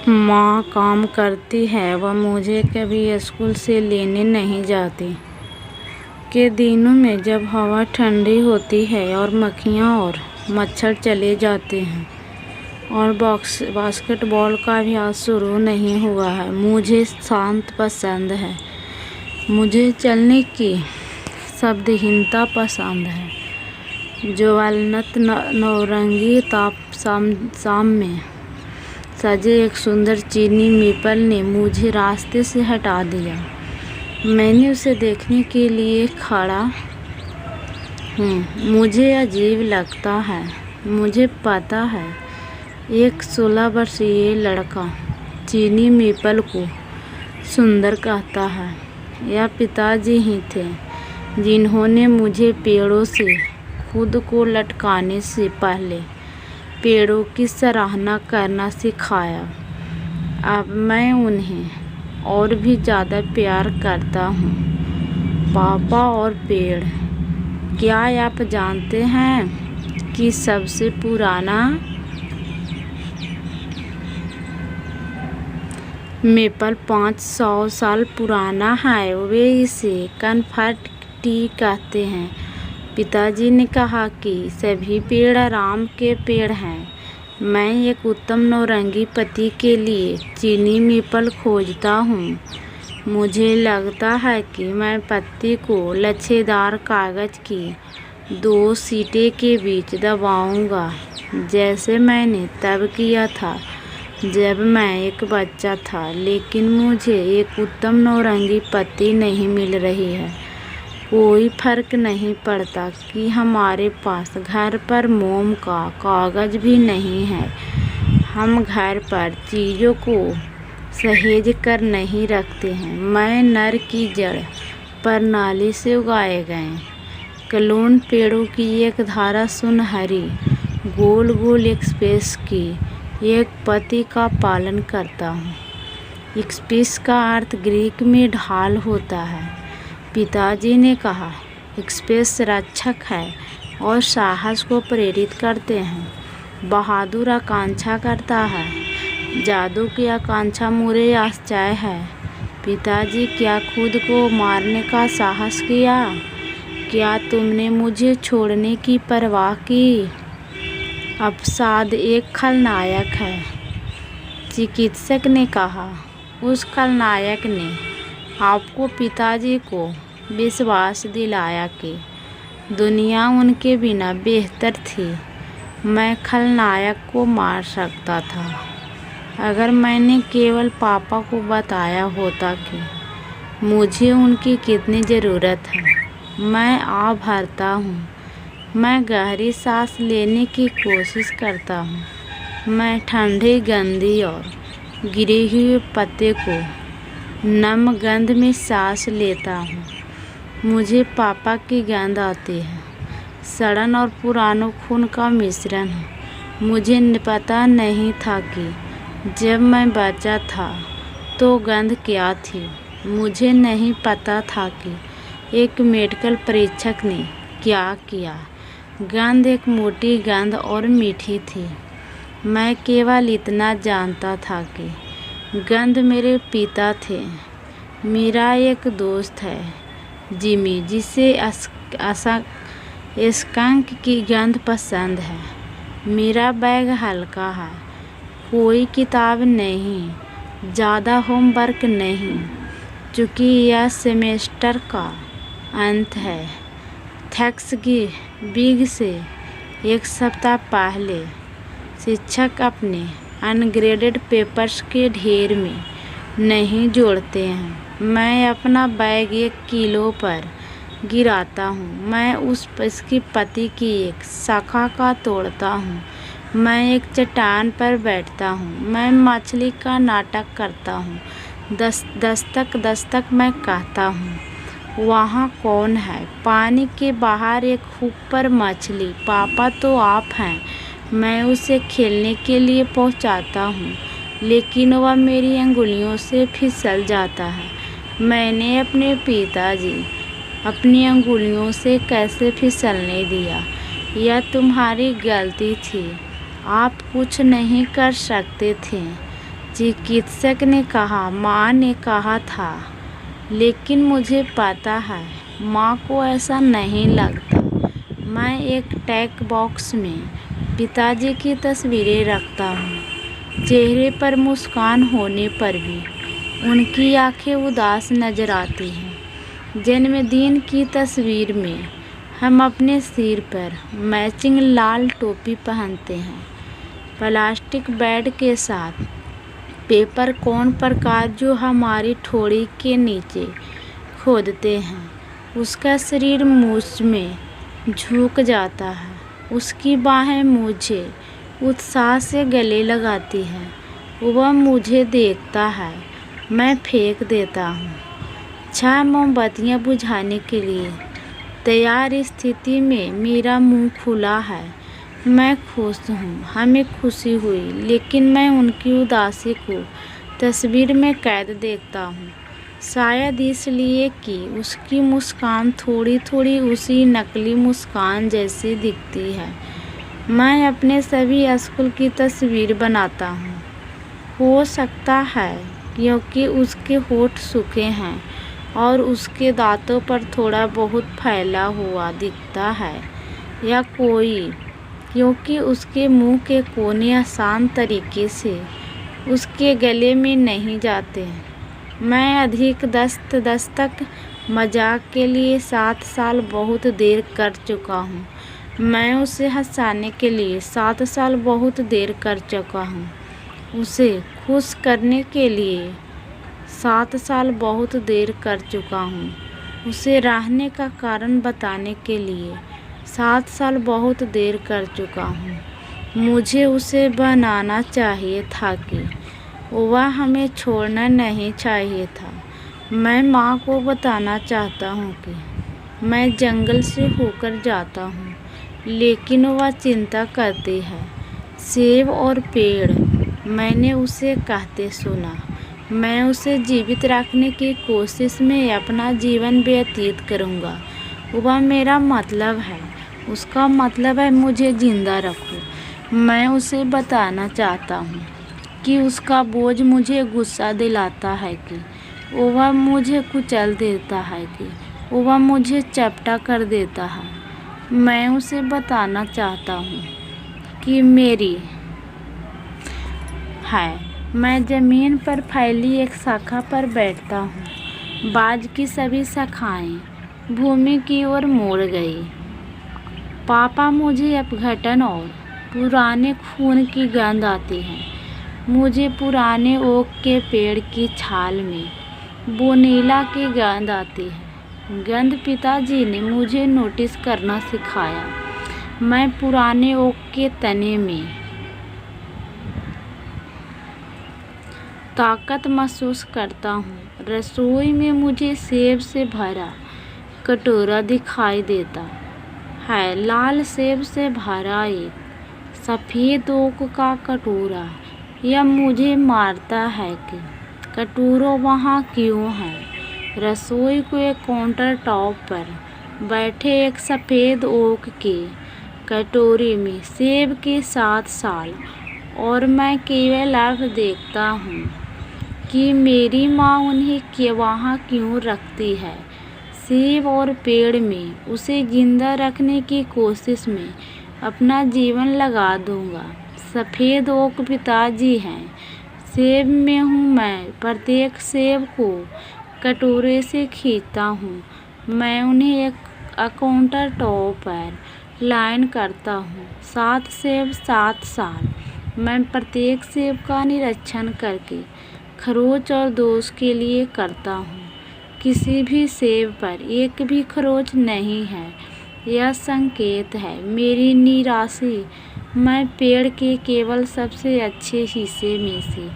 माँ काम करती है, वह मुझे कभी स्कूल से लेने नहीं जाती। के दिनों में जब हवा ठंडी होती है और मक्खियाँ और मच्छर चले जाते हैं और बास्केटबॉल का अभ्यास शुरू नहीं हुआ है। मुझे शांत पसंद है। मुझे चलने की शब्दहीनता पसंद है। जो वालनट नौरंगी शाम में सजे एक सुंदर चीनी मेपल ने मुझे रास्ते से हटा दिया। मैंने उसे देखने के लिए खड़ा हूँ। मुझे अजीब लगता है। मुझे पता है, एक 16 वर्षीय लड़का चीनी मेपल को सुंदर कहता है। यह पिताजी ही थे जिन्होंने मुझे पेड़ों से खुद को लटकाने से पहले पेड़ों की सराहना करना सिखाया। अब मैं उन्हें और भी ज़्यादा प्यार करता हूँ। पापा और पेड़। क्या आप जानते हैं कि सबसे पुराना मेपल 500 साल पुराना है। वे इसे कम्फर्ट ट्री कहते हैं। पिताजी ने कहा कि सभी पेड़ आराम के पेड़ हैं। मैं एक उत्तम नौरंगी पति के लिए चीनी मेपल खोजता हूँ। मुझे लगता है कि मैं पत्ती को लच्छेदार कागज की 2 शीटें के बीच दबाऊंगा, जैसे मैंने तब किया था जब मैं एक बच्चा था। लेकिन मुझे एक उत्तम नौरंगी पत्ती नहीं मिल रही है। कोई फर्क नहीं पड़ता कि हमारे पास घर पर मोम का कागज भी नहीं है। हम घर पर चीज़ों को सहेज कर नहीं रखते हैं। मैं नर की जड़ प्रणाली से उगाए गए क्लोन पेड़ों की एक धारा सुनहरी गोल गोल एक्सप्रेस की एक पत्ती का पालन करता हूँ। एक्सप्रेस का अर्थ ग्रीक में ढाल होता है। पिताजी ने कहा, एक्सप्रेस रक्षक है और साहस को प्रेरित करते हैं। बहादुर आकांक्षा करता है। जादू की आकांक्षा मुझे आश्चर्य है। पिताजी, क्या खुद को मारने का साहस किया? क्या तुमने मुझे छोड़ने की परवाह की? अवसाद एक खलनायक है, चिकित्सक ने कहा। उस खलनायक ने आपको पिताजी को विश्वास दिलाया कि दुनिया उनके बिना बेहतर थी। मैं खलनायक को मार सकता था अगर मैंने केवल पापा को बताया होता कि मुझे उनकी कितनी ज़रूरत है। मैं आ भरता हूँ। मैं गहरी सांस लेने की कोशिश करता हूँ। मैं ठंडी गंदी और गिरे हुए पत्ते को नम गंध में सांस लेता हूँ। मुझे पापा की गंध आती है। सड़न और पुरानों खून का मिश्रण है। मुझे पता नहीं था कि जब मैं बच्चा था तो गंध क्या थी। मुझे नहीं पता था कि एक मेडिकल परीक्षक ने क्या किया। गंध एक मोटी गंध और मीठी थी। मैं केवल इतना जानता था कि गंध मेरे पिता थे। मेरा एक दोस्त है, जिमी, जिसे स्कंक की गंध पसंद है। मेरा बैग हल्का है। कोई किताब नहीं, ज़्यादा होमवर्क नहीं, चूँकि यह सेमेस्टर का अंत है। थैंक्सगिविंग से एक सप्ताह पहले शिक्षक अपने अनग्रेडेड पेपर्स के ढेर में नहीं जोड़ते हैं। मैं अपना बैग 1 किलो पर गिराता हूँ। मैं उसकी पत्ती की एक शाखा का तोड़ता हूँ। मैं एक चट्टान पर बैठता हूँ। मैं मछली का नाटक करता हूँ। दस्तक दस्तक मैं कहता हूँ, वहाँ कौन है? पानी के बाहर एक हुक पर मछली। पापा, तो आप हैं। मैं उसे खेलने के लिए पहुँचाता हूँ, लेकिन वह मेरी अंगुलियों से फिसल जाता है। मैंने अपने पिताजी अपनी अंगुलियों से कैसे फिसलने दिया? यह तुम्हारी गलती थी। आप कुछ नहीं कर सकते थे। चिकित्सक ने कहा, माँ ने कहा था, लेकिन मुझे पता है माँ को ऐसा नहीं लगता। मैं एक टैग बॉक्स में पिताजी की तस्वीरें रखता हूँ। चेहरे पर मुस्कान होने पर भी उनकी आंखें उदास नजर आती हैं। जन्मदिन की तस्वीर में हम अपने सिर पर मैचिंग लाल टोपी पहनते हैं। प्लास्टिक बेड के साथ पेपर कौन प्रकार जो हमारी ठोड़ी के नीचे खोदते हैं। उसका शरीर मुझ में झुक जाता है। उसकी बाहें मुझे उत्साह से गले लगाती हैं। वह मुझे देखता है, मैं फेंक देता हूँ। 6 मोमबत्तियाँ बुझाने के लिए तैयार स्थिति में मेरा मुंह खुला है। मैं खुश हूँ, हमें खुशी हुई, लेकिन मैं उनकी उदासी को तस्वीर में कैद देखता हूँ। शायद इसलिए कि उसकी मुस्कान थोड़ी थोड़ी उसी नकली मुस्कान जैसी दिखती है। मैं अपने सभी स्कूल की तस्वीर बनाता हूँ। हो सकता है क्योंकि उसके होठ सूखे हैं और उसके दांतों पर थोड़ा बहुत फैला हुआ दिखता है, या क्योंकि उसके मुंह के कोने आसान तरीके से उसके गले में नहीं जाते। मैं अधिक दस्तक मजाक के लिए 7 साल बहुत देर कर चुका हूँ। मैं उसे हंसाने के लिए 7 साल बहुत देर कर चुका हूँ। उसे खुश करने के लिए 7 साल बहुत देर कर चुका हूँ। उसे रहने का कारण बताने के लिए 7 साल बहुत देर कर चुका हूँ। मुझे उसे बनाना चाहिए था कि वह हमें छोड़ना नहीं चाहिए था। मैं माँ को बताना चाहता हूँ कि मैं जंगल से होकर जाता हूँ, लेकिन वह चिंता करती है। सेब और पेड़, मैंने उसे कहते सुना। मैं उसे जीवित रखने की कोशिश में अपना जीवन व्यतीत करूँगा। वह मेरा मतलब है, उसका मतलब है मुझे जिंदा रखो। मैं उसे बताना चाहता हूँ कि उसका बोझ मुझे गुस्सा दिलाता है, कि वह मुझे कुचल देता है, कि वह मुझे चपटा कर देता है। मैं उसे बताना चाहता हूँ कि मेरी है। मैं जमीन पर फैली एक शाखा पर बैठता हूँ। बाज की सभी शाखाएं भूमि की ओर मुड़ गई। पापा, मुझे अपघटन और पुराने खून की गंध आती है। मुझे पुराने ओक के पेड़ की छाल में वनीला की गंध आती है। गंध पिताजी ने मुझे नोटिस करना सिखाया। मैं पुराने ओक के तने में ताकत महसूस करता हूँ। रसोई में मुझे सेब से भरा कटोरा दिखाई देता है। लाल सेब से भरा एक सफ़ेद ओक का कटोरा। यह मुझे मारता है कि कटोरा वहाँ क्यों है। रसोई के काउंटर टॉप पर बैठे एक सफ़ेद ओक के कटोरे में सेब के 7 साल, और मैं केवल अब देखता हूँ कि मेरी माँ उन्हें वहाँ क्यों रखती है। सेब और पेड़ में उसे जिंदा रखने की कोशिश में अपना जीवन लगा दूंगा। सफ़ेद ओक पिताजी हैं, सेब में हूँ मैं। प्रत्येक सेब को कटोरे से खींचता हूँ। मैं उन्हें एक काउंटर टॉप पर लाइन करता हूँ। 7 सेब 7 साल। मैं प्रत्येक सेब का निरीक्षण करके खरोच और दोष के लिए करता हूँ। किसी भी सेब पर एक भी खरोच नहीं है। यह संकेत है मेरी निराशा। मैं पेड़ के केवल सबसे अच्छे हिस्से में से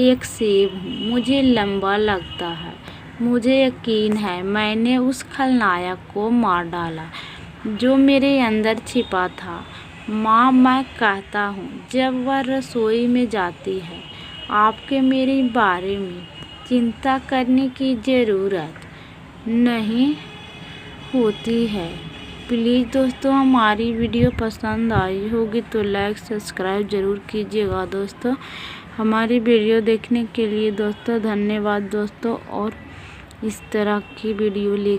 एक सेब हूँ। मुझे लंबा लगता है। मुझे यकीन है मैंने उस खलनायक को मार डाला जो मेरे अंदर छिपा था। माँ, मैं कहता हूँ जब वह रसोई में जाती है, आपके मेरे बारे में चिंता करने की ज़रूरत नहीं होती है। प्लीज़ दोस्तों, हमारी वीडियो पसंद आई होगी तो लाइक सब्सक्राइब ज़रूर कीजिएगा दोस्तों। हमारी वीडियो देखने के लिए दोस्तों धन्यवाद दोस्तों। और इस तरह की वीडियो ले